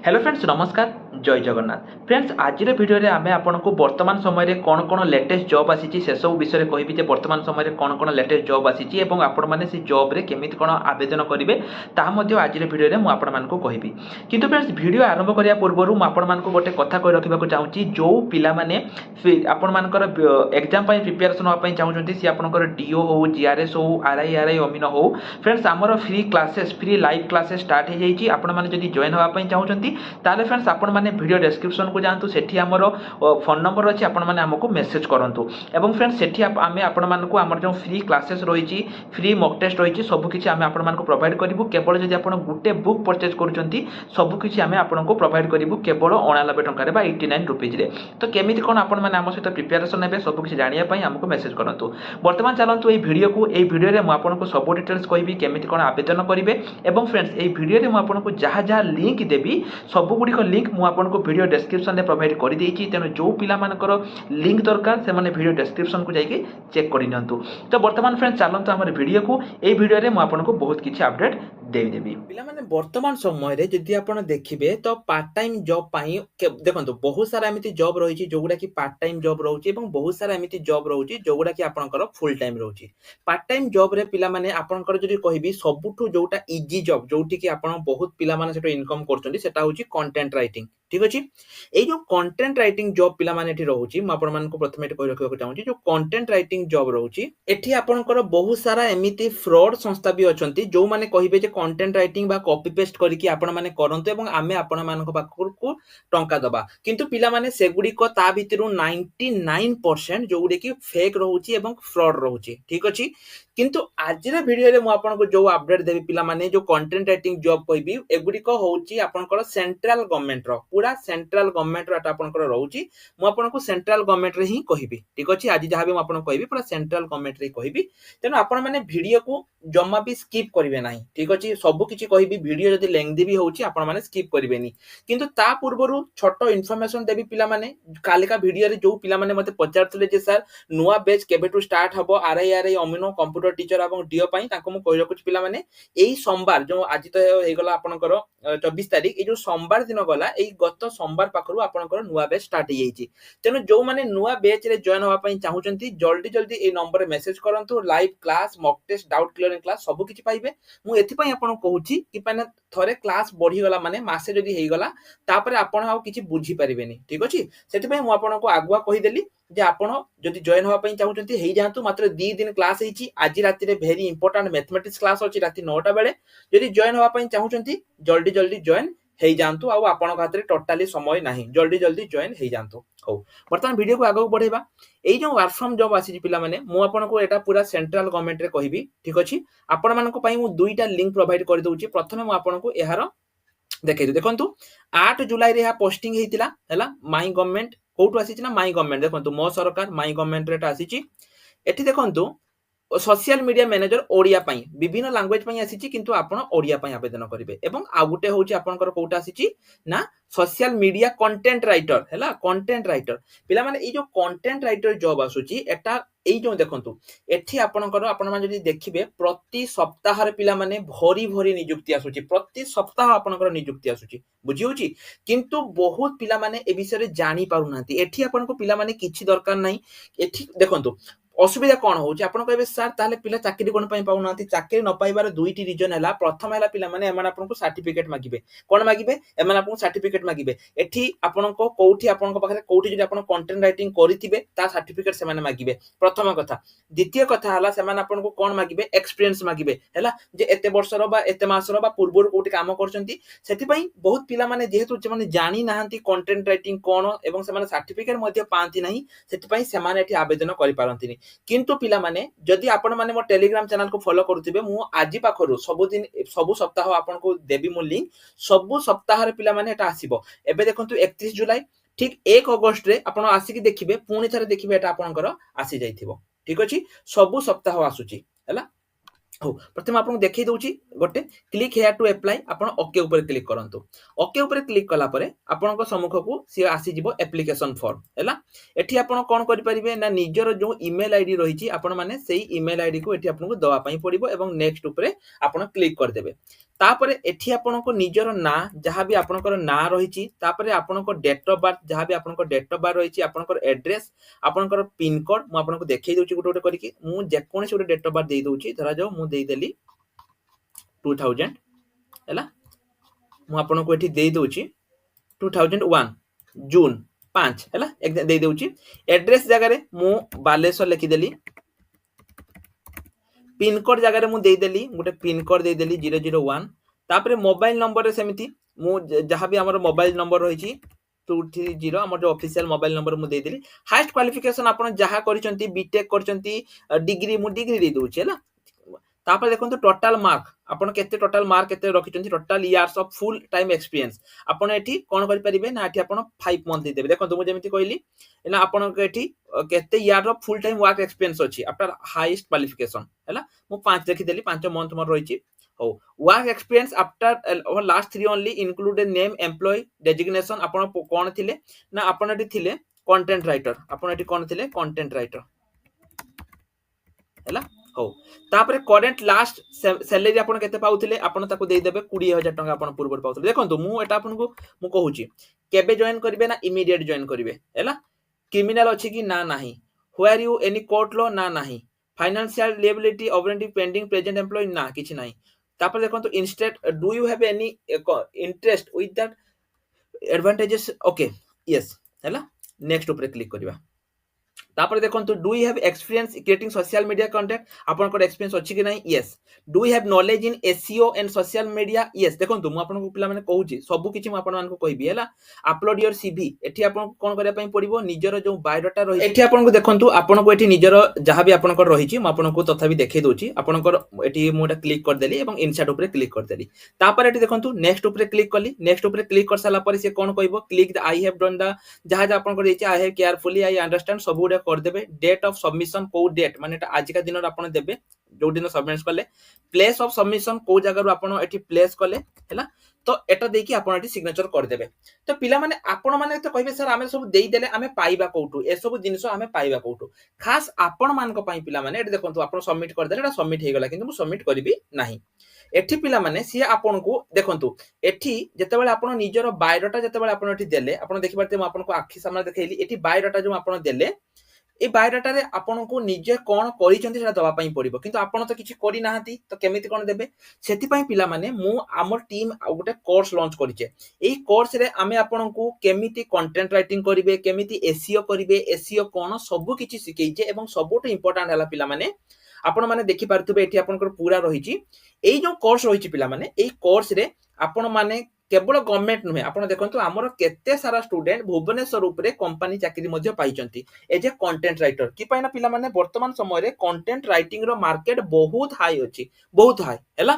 Hello friends नमस्कार जय Jagannath friends आज भिडियो रे आमे आपनको वर्तमान समय रे कौन कौन लेटेस्ट जॉब आसी से सब विषय कहबी जे वर्तमान समय रे कौन कौन लेटेस्ट जॉब आसी एवं आपण माने से जॉब रे केमिति कौन आवेदन करेंगे ताहा मध्ये आज भिडियो रे मु आपण मानको कहबी किंतु फ्रेंड्स वीडियो आरंभ करिया पूर्व मु आपण मानको गोटे कथा कहि रखिबाको चाहूची जो पिला माने आपण मानकर एग्जाम पई प्रिपरेशन होआ पई चाहूचंती सी आपनकर डीओ हो जीआरएस हो आरआई अमीन हो फ्रेंड्स आमर free classes free live classes start हो जाइए आपण माने जदी जॉइन होआ पई चाहूचंती ताले फ्रेंड्स आपण माने वीडियो डिस्क्रिप्शन को जानतु सेठी हमर फोन नंबर अछि आपण माने हमको मेसेज करंतु एवं फ्रेंड्स सेठी आमे आपण मानको हमर जो फ्री क्लासेस रहिछि फ्री मॉक टेस्ट रहिछि सब किछि आमे आपण मानको प्रोवाइड करिवु केवल जदी आपण गुटे बुक परचेज करूचंती सब किछि आमे आपनको प्रोवाइड करिवु केवल 89 टंका रे बा 89 रुपीज रे तो केमिति कोन आपण माने हम सहित प्रिपरेशन हेबे सब किछि जानिया पई हमको मेसेज करंतु वर्तमान चलंतु ए वीडियो रे मु आपनको सब डिटेल्स कहबी केमिति कोन आवेदन करिवे एवं फ्रेंड्स ए वीडियो रे मु आपनको जहा जहा लिंक देबी सब गुडी लिंक मु आपनको वीडियो डिस्क्रिप्शन में प्रोवाइड कर देछि तेनो जो पिला मानकर लिंक दरकार से माने वीडियो डिस्क्रिप्शन को जाइए चेक कर नियंतु तो वर्तमान फ्रेंड्स चलंतु हमर वीडियो को ए वीडियो रे मु आपनको बहुत किछि अपडेट देबी पिला माने वर्तमान समय रे जदि आपण देखिबे तो पार्ट टाइम जॉब पाई देखंतु बहुत सारा एमिति जॉब रहिछि जोगुडा कि पार्ट टाइम जॉब रहउछि एवं बहुत सारा एमिति जॉब रहउछि जोगुडा कि आपनकर फुल टाइम रहउछि पार्ट टाइम जॉब रे पिला माने आपनकर जदि कहबी सबुठु जोटा इजी जॉब जोटी कि आपण बहुत पिला माने सेटो इनकम करचंदी सेटा होछि कंटेंट राइटिंग ठीक अछि एई जो कंटेंट राइटिंग जॉब पिला माने एठी रहउछि म आपण मानको प्रथमे एठी कहि रखिବାକୁ चाहूछि जो कंटेंट राइटिंग जॉब रहउछि एठी आपनकर बहुत सारा एमिति फ्रॉड संस्था भी अछंती जो माने कहिबे जे कंटेंट राइटिंग बा कॉपी पेस्ट करिकि आपण माने करंतु एवं आमे आपण मानको पाखरकु टंका दबा किंतु पिला माने सेगुडी को ता भितरु 99% जोगुडी कि फेक रहउछि एवं फ्रॉड रहउछि ठीक अछि किंतु आजिरा वीडियो रे मु आपनको जो अपडेट देबी पिला माने जो कंटेंट राइटिंग जॉब कहबी एगुडी को होउछि आपनकर सेंट्रल गवर्नमेंट रो पूरा सेंट्रल गवर्नमेंट रो आपनकर रहउछि मु आपनको सेंट्रल गवर्नमेंट रे ही कहबी ठीक अछि आज जहां भी मु आपनको कहबी पूरा सेंट्रल गवर्नमेंट रे कहबी तेनो आपण माने वीडियो को जम्मा भी स्किप करिवे नाही ठीक अछि सब किछि कहबी वीडियो जदी लेंथी भी होउछि आपण माने स्किप करिवेनी किंतु ता पूर्वरु छोटो इन्फॉर्मेशन देबी पिला माने कालिका वीडियो रे जो पिला माने मते पचारतले जे सर नुवा बैच केबेटु स्टार्ट हबो आरआई अमीनो कंप्यूटर टीचर एवं डीओ पई ताको मु कहि रखुछि पिला माने एई सोमवार जो आज तो हे गला आपनकर 24 तारिख ए जो सोमवार दिन गला एई गत सोमवार पाखरु आपनकर नुवा बैच स्टार्ट हे जाईछि तेनो जो माने नुवा बैच रे जॉइन होवा पई चाहुचंती जल्दी जल्दी ए नंबर रे मेसेज करंतु live class mock test doubt clearing class सब किछि पाइबे मु एथि पई आपन कहूछि कि पाने थरे क्लास बढ़ी गला माने मासे जदी हे गला तापर आपन आ किछि बुझी परिबेनी ठीक अछि सेति पई मु आपन को आगुआ कहि देली जे आपण जदि जॉइन होवा पई चाहुचंती हेई जांतु मात्र 2 दिन क्लास हेची आज राति रे वेरी इंपोर्टेंट मैथमेटिक्स क्लास अछि राति 9टा बेले जदि जॉइन होवा पई चाहुचंती जल्दी जल्दी जॉइन हेई जांतु आ आपण खातिर टोटली समय नाही जल्दी जल्दी जॉइन हेई जांतु हो वर्तमान वीडियो को आगो बढ़ेबा एई जो वर्क फ्रॉम जॉब आसी पिला माने मु आपण को एटा पूरा सेंट्रल गवर्नमेंट रे कहिबी ठीक अछि आपण मानन को पई मु दुईटा लिंक प्रोवाइड कर दउची प्रथमे मु आपण को एहार देखै देखंतु 8 जुलाई रे हा पोस्टिंग हेतिला हैला माई गवर्नमेंट कोठु आसी ना माई गवर्नमेंट देखंतु मो सरकार माई गवर्नमेंट रेट आसी एठी देखंतु सोशल मीडिया मैनेजर ओडिया पई विभिन्न लैंग्वेज पई आसी किंतु आपण ओडिया पई आवेदन करिवे एवं आ गुटे होची आपनकर कोटा आसी ना सोशल मीडिया कंटेंट राइटर हैला कंटेंट राइटर पिला माने ए जो कंटेंट राइटर जॉब आसुची एटा एई जो देखंतु एठी आपनकर आपण माने जदी देखिबे प्रति सप्ताह रे पिला माने भरी भरी नियुक्ति आसुची प्रति सप्ताह आपनकर नियुक्ति आसुची बुझी होची किंतु बहुत पिला माने ए विषय रे जानि पारु नांती एठी आपनको पिला माने किछि दरकार नाही एठी देखंतु असुविधा कौन हो कहबे सर ताले पिला चाकरी कोन पई पाउ नांती चाकरी न पाइबार दुईटी रीजन हैला प्रथम हैला पिला माने एमान आपनको सर्टिफिकेट मागिबे कोन मागिबे एमान आपनको सर्टिफिकेट मागिबे एठी आपनको कोठी आपनको पाखरे कोठी जदि आपन कंटेंट राइटिंग करितिबे ता सर्टिफिकेट से माने मागिबे प्रथम कथा द्वितीय कथा हला से माने आपनको कोन मागिबे एक्सपीरियंस मागिबे हैला जे एते वर्षर बा एते मासर बा पूर्वरु कोठी काम करचंती सेति पई बहुत पिला माने जेहेतु जे माने जानि नाहंती कंटेंट राइटिंग कोन एवं से माने सर्टिफिकेट मध्ये पांती नाही सेति पई से माने एठी आवेदन करि पारंतिनी किंतु पिला माने जदि आपण माने मो टेलीग्राम चैनल को फॉलो करथिबे मु आजि पाखरु सब दिन सब सप्ताह आपण को देबी मो लिंक सब सप्ताह रे पिला माने एटा आसीबो एबे देखंतु 31 जुलाई ठीक 1 अगस्त रे आपण आसी कि देखिबे पुनी थरे देखिबे एटा आपनकर आसी जाइथिबो ठीक अछि सब सप्ताह आसुची हैला हो प्रथम आपन देखै दउची गोटे क्लिक हेयर टू अप्लाई आपण ओके ऊपर क्लिक करंतु ओके ऊपर क्लिक कला परे आपण को सम्मुख को सी आसी जिवो एप्लीकेशन फॉर्म हैला एठी आपण कोन करि परिबे ना निजर जो ईमेल आईडी रहिची आपण माने सेही ईमेल आईडी को एठी आपण को दवा पई पड़िबो एवं नेक्स्ट ऊपर आपण क्लिक कर देबे तापरे एठी आपनको निजर ना जहाँ भी आपनकर ना रही तापरे आपनको डेट ऑफ बर्थ जहाँ भी आपनको डेट ऑफ बर्थ रही आपनकर एड्रेस आपनकर पिन कोड मु आपनको देखै दउची गोटे गोटे करके मु जेकोनसी गोटे डेट ऑफ बर्थ दे दउची धरा जाओ मु देई देली 2000 हैला मु आपनको एठी देई दउची 2001 जून 5 हैला एक दे दउची एड्रेस जगह रे मु बालेश्वर लिखि देली पिन कोड जगह रे मु देई देली गोटे पिन कोड देई देली 001 तापरे मोबाइल नंबर रे सेमिति मु जहाँ भी हमर मोबाइल नंबर रही 230 हमर जो ऑफिशियल मोबाइल नंबर मु देई देली हाईएस्ट क्वालिफिकेशन आपण जहाँ करिसंती बीटेक करचंती डिग्री मु डिग्री दे दउची हैला तापर देखंतु टोटल मार्क आपण केते टोटल मार्क केते रखिचंती total years of full time experience आपण एठी कोन करि परिबे ना एठी आपण 5 मंथ देबे देखंतु मु जेमिति कहली ना आपण के एठी केते year of full time work experience अछि आफ्टर हाईएस्ट क्वालिफिकेशन हैला मु 5 देखि देली 5 मंथ मोर रहिची हो work experience after last 3 only include name employ designation आपण कोन थिले ना आपण एठी थिले कंटेंट राइटर आपण एठी कोन थिले कंटेंट राइटर हैला हो तापरे करंट लास्ट सैलरी आपण केते पाउथिले आपण ताको देई देबे 20000 टका आपण पूर्व पाउथिले देखंतु मु एटा आपण को मु कहूची केबे जॉइन करिवे ना इमीडिएट जॉइन करिवे हैला क्रिमिनल अछि कि ना नाही where you any court law ना नाही फाइनेंशियल लिएबिलिटी ऑब्रेंटिव पेंडिंग प्रेजेंट एम्प्लॉय ना किछि नाही तापर देखंतु instead do you have any interest with that advantages okay yes हैला नेक्स्ट ऊपर क्लिक करिवा तापर देखंतु do you have experience creating social media content आपन को एक्सपीरियंस अछि कि नहीं yes do you have knowledge in SEO and social media yes देखंतु मु आपन को पिला माने कहूची सब किछि मु आपन मान को कहबी हैला अपलोड योर सीवी एठी आपन को कोन करिया पई पड़िबो निजर जो बायोडाटा रही एठी आपन को देखंतु आपन को एठी निजर जहां भी आपन को रही छि मु आपन को तथापि देखै दोची आपन को एठी मुटा क्लिक कर देली एवं इनसाइड ऊपर क्लिक कर देली तापर एठी देखंतु नेक्स्ट ऊपर क्लिक करली नेक्स्ट ऊपर क्लिक कर साला पर से कोन कहबो click the I have done the जहां आपन को देछि I have carefully I understand सब गुडे कर देबे डेट ऑफ सबमिशन को डेट माने एटा आज का दिन आपन देबे जो दिन सबमिट करले प्लेस ऑफ सबमिशन को जगह आपन एठी प्लेस करले हैला तो एटा देकी आपन एठी सिग्नेचर कर देबे तो पिला माने आपन माने तो कहबे सर हमें सब देई देले हमें पाइबा कोठू ए सब जिंस हमें पाइबा कोठू खास आपन मान को पई पिला माने एठी देखंतु आपन सबमिट कर देले एटा सबमिट हे गेला किंतु मु सबमिट करबी नाही एठी पिला माने सी आपन को देखंतु एठी जते बेले आपन निजरो बायोडाटा जते बेले आपन एठी देले आपन देखि पारते म आपन को आखि सामने देखैली एठी बायोडाटा जो आपन देले ए बायोडाटा रे आपन को निजे कोन करिसंती सेटा दवा पई पड़िबो किंतु आपन तो किछि करि नाहंती तो केमिति कोन देबे सेति पई पिला माने मु हमर टीम गोटे कोर्स लॉन्च करिचे एई कोर्स रे आमे आपन को केमिति कंटेंट राइटिंग करिवे केमिति एसईओ करिवे एसईओ कोन सब किछि सिखैचे एवं सबोट इंपोर्टेंट हला पिला माने आपण माने देखि पारथुबे एठी आपनकर पूरा रहिची एई जो कोर्स रहिची पिला माने एई कोर्स रे आपण माने केवल गवर्नमेंट नुहे आपण देखंतु हमर केते सारा स्टूडेंट भुवनेश्वर ऊपर कंपनी चाकरी मध्ये पाइचंती एज ए कंटेंट राइटर कि पाइना पिला माने वर्तमान समय रे कंटेंट राइटिंग रो मार्केट बहुत हाई अछि बहुत हाई हैला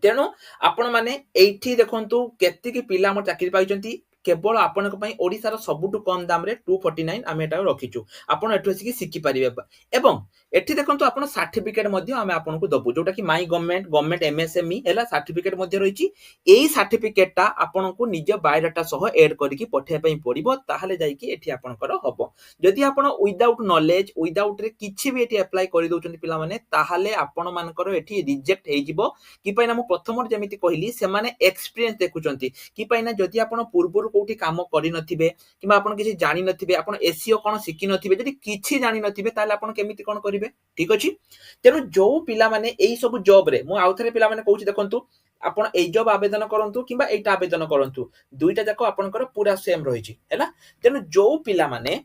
तेनु आपण माने एठी देखंतु केते कि पिला हमर चाकरी पाइचंती केवल आपण पई ओडिसा रो सबुटु कम दाम रे 249 आमे एटा रखिचु आपण एठु सिकी सिकी परिबे एवं एठी देखंतु आपण सर्टिफिकेट मध्ये आमे आपण को दबु जोटा कि माई गवर्नमेंट एमएसएमई हैला सर्टिफिकेट मध्ये रहिची एई सर्टिफिकेटटा आपण को निज बायोडाटा सह ऐड करिकि पठे पई पड़िबो ताहाले जाई कि एठी आपनकर हबो जदि आपण विदाउट नॉलेज विदाउट रे किछि भी एठी अप्लाई करि दोचंती पिला माने ताहाले आपण मानकर एठी रिजेक्ट हेइ जिवो कि पैना मु प्रथम जेमिति कहिली से माने एक्सपीरियंस देखुचंती कि पैना जदि आपण पूर्वरु कोठी काम करि नथिबे किबा आपण किछि जानि नथिबे आपण एसईओ कोन सिखि नथिबे जदि किछि जानि नथिबे ताले आपण केमिति कोन करिवे ठीक अछि तेनु जो पिला माने एई सब जॉब रे मु आउथरे पिला माने कहूछि देखंतु आपण एई जॉब आवेदन करंतु किबा एटा आवेदन करंतु दुईटा जाको आपनकर पूरा सेम रहिछि हैला तेनु जो पिला माने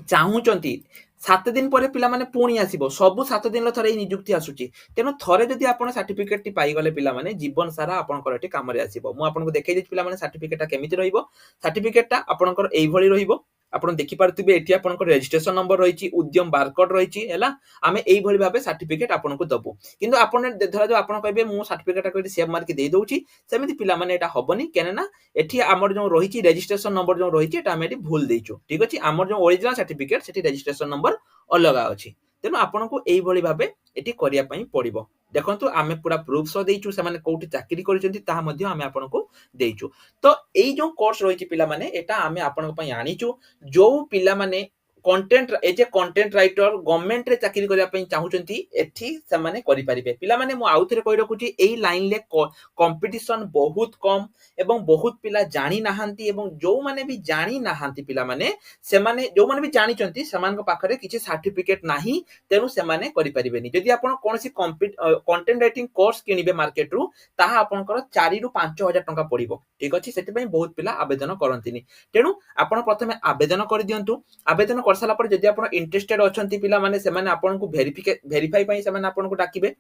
चाहुचंती 7 दिन पर पिला माने पुणी आसीबो सब 7 दिन थरे नियुक्ति आसुची तेनु थरे जदि आपण सर्टिफिकेट टी पाई गले पिला माने जीवन सारा आपनकर एटी काम रे आसीबो मु आपनको देखाइ दै पिला माने सर्टिफिकेटटा केमिति रहिबो सर्टिफिकेटटा आपनकर एई भली रहिबो आपण देखि पारथिबे एठी आपनकर रजिस्ट्रेशन नंबर रहिची उद्यम बारकोड रहिची हैला आमे एई भली भाबे सर्टिफिकेट आपनको दबो किंतु आपण धरा जो आपण कहबे मु सर्टिफिकेटटा कइति सेव मार्क देई दोउची सेमिति पिला माने एटा हबनी केने ना एठी हमर जो रहिची रजिस्ट्रेशन नंबर जो रहिची एटा आमे एठी भूल देइचो ठीक अछि हमर जो ओरिजिनल सर्टिफिकेट सेठी रजिस्ट्रेशन नंबर अलगा अछि तेनु आपनको एई भली भाबे एठी करिया पई पड़िबो देखंतु आमे पूरा प्रूफ सो देइचु से माने कोठी चाकरी करिसंती ताहा मध्ये आमे आपनको देइचु तो एई जो कोर्स रहिची पिला माने एटा आमे आपनको पई आनिचु जो पिला माने content as a content writer government रे चाकरी करिया पई चाहुचंती एठी से माने करि परिबे पिला माने मु आउथरे कहि रखुची एई लाइन ले कंपटीशन बहुत कम एवं बहुत पिला जानी नाहांती एवं जो माने भी जानी नाहांती पिला माने से माने जो माने भी जानी चंती समान को पाखरे किछि सर्टिफिकेट नाही तेनु से माने करि परिबेनी जदि आपण कोनसी कंटेंट राइटिंग कोर्स किनिबे मार्केट रु ताहा आपनकर 4 रु 5000 टंका पड़िबो ठीक अछि सेति पई बहुत पिला आवेदन करंतिनी तेनु आपण प्रथमे आवेदन कर दियंतु आवेदन कर साला पर जदि आपण इंटरेस्टेड अछंती पिला माने से माने आपण को वेरीफाई पई से माने आपण को डाकिबे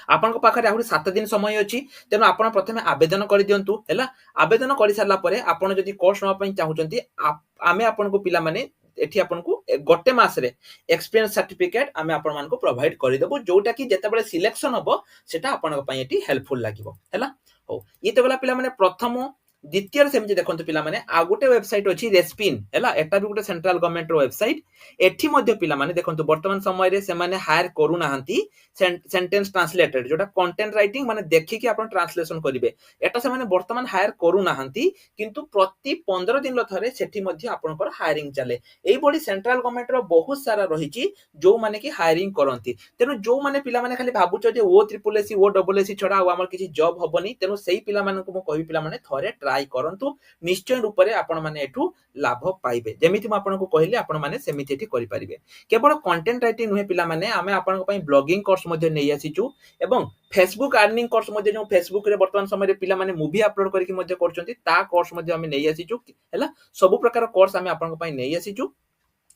आपण को पाखरे आहुरी 7 दिन समय अछि तेनु आपण प्रथमे आवेदन कर दियंतु हैला आवेदन कर साला परे आपण जदि कोर्स न पई चाहुचंती आमे आपण को पिला माने एठी आपण को गोटे मास रे एक्सपीरियंस सर्टिफिकेट आमे आपण मान को प्रोवाइड करि देबो जोटा कि जेते बेले सिलेक्शन हबो सेटा आपण को पई एठी हेल्पफुल लागिवो हैला हो ये तो गला पिला माने प्रथम द्वितीय सेमति देखंतु पिला माने आ गोटे वेबसाइट अछि रेस्पिन हैला एटा भी गोटे सेंट्रल गवर्नमेंट रो वेबसाइट एठी मध्ये पिला माने देखंतु वर्तमान समय रे से माने हायर करू नाहंती सेंटेंस ट्रांसलेटेड जोटा कंटेंट राइटिंग माने देखि कि आपण ट्रांसलेशन करिवे एटा से माने वर्तमान हायर करू नाहंती किंतु प्रति 15 दिन थरे सेठी मध्ये आपनकर हायरिंग चले एई बडी सेंट्रल गवर्नमेंट रो बहुत सारा रहिची जो माने कि हायरिंग करंती तेनु जो माने पिला माने खाली भाबुचो जे ओ ट्रिपल एससी ओ डबल एससी छडा आ हमर किछि जॉब हबनी तेनु सेही पिला माने को कहबी पिला माने थरे ट्राई करंतु निश्चय रूप से आपण माने एठू लाभ पाइबे जेमिति म आपण को कहली आपण माने सेमिति एठी करि परिबे केवल कंटेंट राइटिंग नुहे पिला माने आमे आपण को पई ब्लॉगिंग कोर्स मध्ये नै आसीचू एवं फेसबुक अर्निंग कोर्स मध्ये जो फेसबुक रे वर्तमान समय रे पिला माने मूवी अपलोड करके मध्ये करचंती ता कोर्स मध्ये आमे नै आसीचू हैला सब प्रकार कोर्स आमे आपण को पई नै आसीचू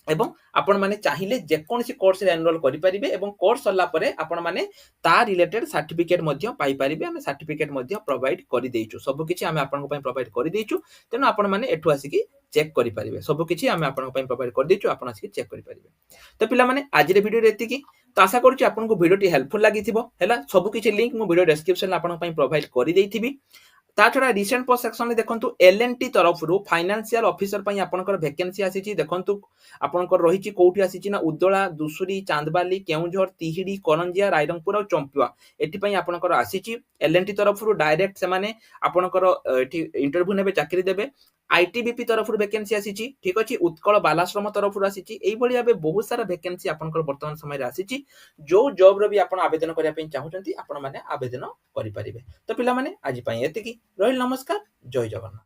एवं आपण माने चाहिले जे कोनसी कोर्स रे एनरोल करि परिबे एवं कोर्स सरला परे आपण माने ता रिलेटेड सर्टिफिकेट मध्ये पाई परिबे हमें सर्टिफिकेट मध्ये प्रोवाइड करि देइछु सब किछि हमें आपण को पई प्रोवाइड करि देइछु तेनु आपण माने एठु आसी कि चेक करि परिबे सब किछि हमें आपण को पई प्रोवाइड करि देइछु आपण आसी कि चेक करि परिबे तो पिला माने आज रे वीडियो रे एतिकी तो आशा करूची आपण को वीडियो टी हेल्पफुल लागिथिबो हैला सब किछि लिंक मो वीडियो डिस्क्रिप्शन आपण को पई प्रोवाइड करि देइथिबी ता छडा रिसेंट पोस्ट सेक्शन में देखंतु एलएनटी तरफ रु फाइनेंशियल ऑफिसर पई आपनकर वैकेंसी आसीची देखंतु आपनकर रहिची कोठी आसीची ना उद्दोला दुसुरी चांदबाली केउझर तिहिडी करंजिया रायरंगपुर और चंपिया एटी पई आपनकर आसीची एलएनटी तरफ रु डायरेक्ट से माने आपनकर एटी इंटरव्यू नेबे चाकरी देबे आईटीबीपी तरफ रु वैकेंसी आसीची ठीक अछि उत्कल बालाश्रम तरफ रु आसीची एई भली आबे बहुत सारा वैकेंसी आपनकर वर्तमान समय रे आसीची जो जॉब रो भी आपण आवेदन करिया पई चाहुचंती आपण माने आवेदन करि परिबे तो पिला माने आज पई एतिकी रहिल नमस्कार जय जगन्नाथ।